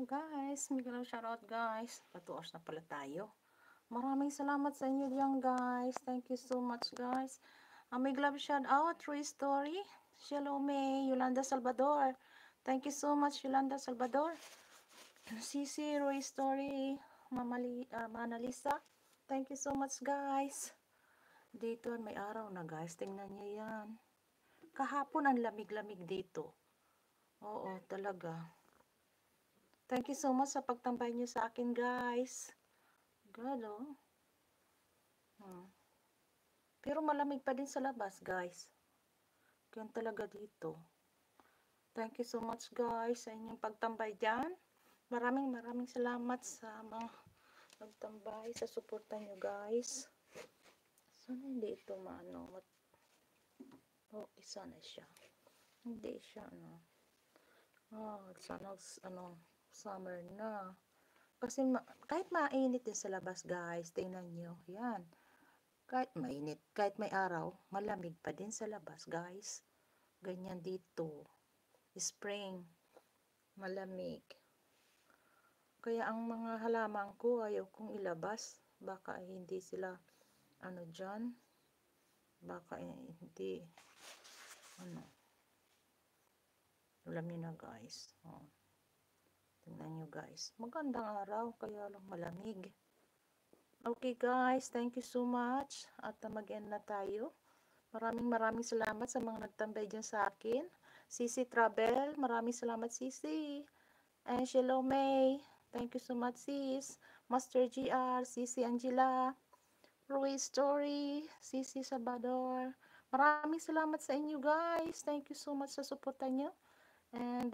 Guys, Miguel shoutout guys. 2 hours na pala tayo. Maraming salamat sa inyo diyan guys. Thank you so much guys. May love shoutout, True Story, Shalome, Yolanda Salvador. Thank you so much Yolanda Salvador. Sisi, Roy Story, Mana Lisa. Thank you so much guys. Dito may araw na guys. Tingnan niyo yan. Kahapon ang lamig-lamig dito. Oo, talaga. Thank you so much sa pagtambay niyo sa akin, guys. God, oh. Pero malamig pa din sa labas, guys. Ganyan talaga dito. Thank you so much, guys, sa inyong pagtambay dyan. Maraming salamat sa mga nagtambay, sa suporta niyo, guys. Sana hindi ito maano. Oh, isa na siya. Hindi siya, ano. Oh, sana, ano, summer na. Kasi kahit mainit din sa labas guys, tingnan nyo, yan. Kahit mainit, kahit may araw, malamig pa din sa labas guys. Ganyan dito. Spring, malamig. Kaya ang mga halaman ko, ayaw kong ilabas. Baka hindi sila, ano dyan. Baka hindi, ano. Alam niyo na guys. Oh. Tingnan nyo guys. Magandang araw, kaya lang malamig. Okay guys, thank you so much. At mag-end na tayo. Maraming salamat sa mga nagtambay dyan sa akin. Sisi Travel, maraming salamat Sisi. And Shalom May, thank you so much sis. Master GR, Sisi Angela, Roy Story, Sisi Salvador. Maraming salamat sa inyo guys. Thank you so much sa suporta nyo. And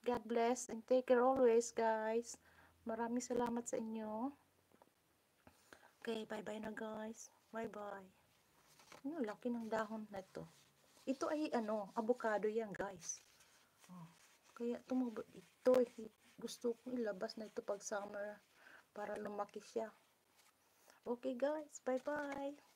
God bless and take care always guys. Maraming salamat sa inyo. Okay, bye-bye na guys. Bye-bye. Ang laki ng dahon na ito. Ito ay ano, avocado yan guys. Oh, kaya tumubot ito. Gusto kong ilabas na ito pag summer para lumaki siya. Okay guys, bye-bye.